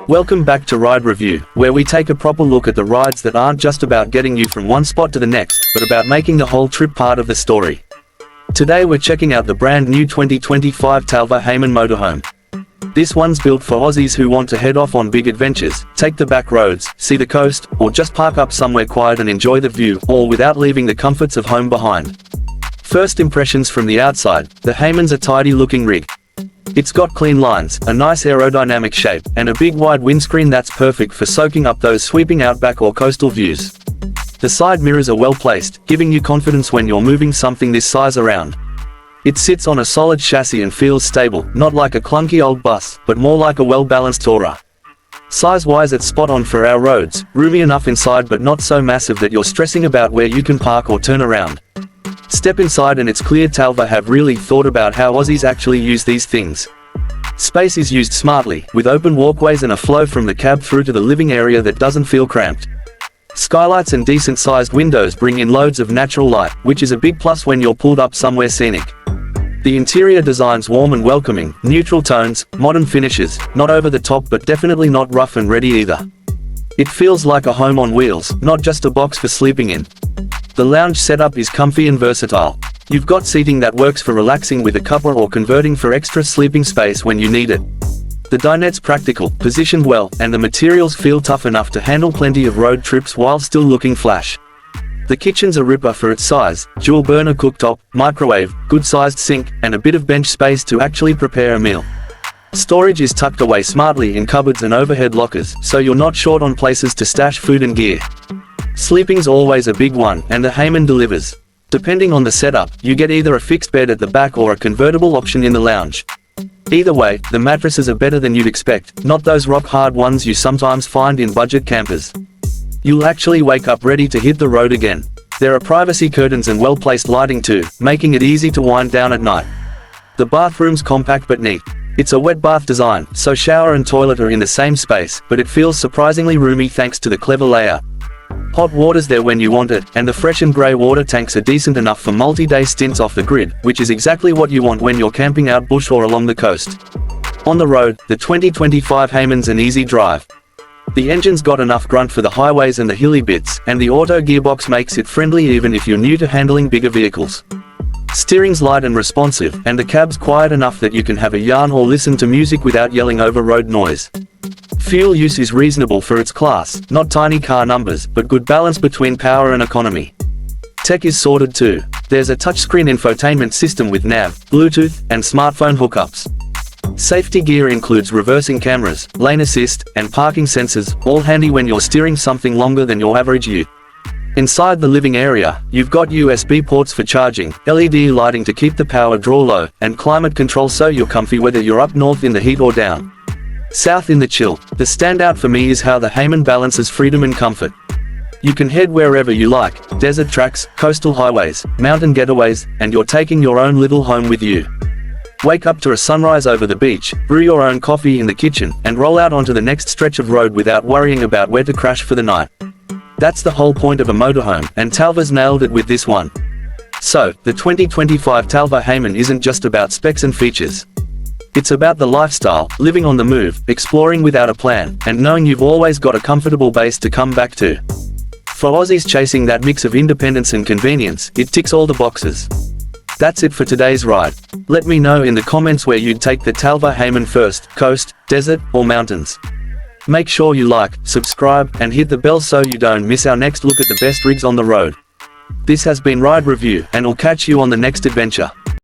Welcome back to Ride Review, where we take a proper look at the rides that aren't just about getting you from one spot to the next, but about making the whole trip part of the story. Today we're checking out the brand new 2025 Talvor Hayman Motorhome. This one's built for Aussies who want to head off on big adventures, take the back roads, see the coast, or just park up somewhere quiet and enjoy the view, all without leaving the comforts of home behind. First impressions from the outside, the Hayman's a tidy looking rig. It's got clean lines, a nice aerodynamic shape, and a big wide windscreen that's perfect for soaking up those sweeping outback or coastal views. The side mirrors are well placed, giving you confidence when you're moving something this size around. It sits on a solid chassis and feels stable, not like a clunky old bus, but more like a well-balanced tourer. Size-wise it's spot on for our roads, roomy enough inside but not so massive that you're stressing about where you can park or turn around. Step inside and it's clear Talvor have really thought about how Aussies actually use these things. Space is used smartly, with open walkways and a flow from the cab through to the living area that doesn't feel cramped. Skylights and decent-sized windows bring in loads of natural light, which is a big plus when you're pulled up somewhere scenic. The interior design's warm and welcoming, neutral tones, modern finishes, not over the top but definitely not rough and ready either. It feels like a home on wheels, not just a box for sleeping in. The lounge setup is comfy and versatile. You've got seating that works for relaxing with a cuppa or converting for extra sleeping space when you need it. The dinette's practical, positioned well, and the materials feel tough enough to handle plenty of road trips while still looking flash. The kitchen's a ripper for its size, dual burner cooktop, microwave, good-sized sink, and a bit of bench space to actually prepare a meal. Storage is tucked away smartly in cupboards and overhead lockers, so you're not short on places to stash food and gear. Sleeping's always a big one, and the Hayman delivers. Depending on the setup, you get either a fixed bed at the back or a convertible option in the lounge. Either way, the mattresses are better than you'd expect, not those rock-hard ones you sometimes find in budget campers. You'll actually wake up ready to hit the road again. There are privacy curtains and well-placed lighting too, making it easy to wind down at night. The bathroom's compact but neat. It's a wet bath design, so shower and toilet are in the same space, but it feels surprisingly roomy thanks to the clever layout. Hot water's there when you want it, and the fresh and grey water tanks are decent enough for multi-day stints off the grid, which is exactly what you want when you're camping out bush or along the coast. On the road, the 2025 Hayman's an easy drive. The engine's got enough grunt for the highways and the hilly bits, and the auto gearbox makes it friendly even if you're new to handling bigger vehicles. Steering's light and responsive, and the cab's quiet enough that you can have a yarn or listen to music without yelling over road noise. Fuel use is reasonable for its class, not tiny car numbers, but good balance between power and economy. Tech is sorted too. There's a touchscreen infotainment system with nav, Bluetooth, and smartphone hookups. Safety gear includes reversing cameras, lane assist, and parking sensors, all handy when you're steering something longer than your average ute. Inside the living area, you've got USB ports for charging, LED lighting to keep the power draw low, and climate control so you're comfy whether you're up north in the heat or down south in the chill. The standout for me is how the Hayman balances freedom and comfort. You can head wherever you like, desert tracks, coastal highways, mountain getaways, and you're taking your own little home with you. Wake up to a sunrise over the beach, brew your own coffee in the kitchen, and roll out onto the next stretch of road without worrying about where to crash for the night. That's the whole point of a motorhome, and Talvor's nailed it with this one. So, the 2025 Talvor Hayman isn't just about specs and features. It's about the lifestyle, living on the move, exploring without a plan, and knowing you've always got a comfortable base to come back to. For Aussies chasing that mix of independence and convenience, it ticks all the boxes. That's it for today's ride. Let me know in the comments where you'd take the Talvor Hayman first, coast, desert, or mountains. Make sure you like, subscribe, and hit the bell so you don't miss our next look at the best rigs on the road. This has been Ride Review, and I'll catch you on the next adventure.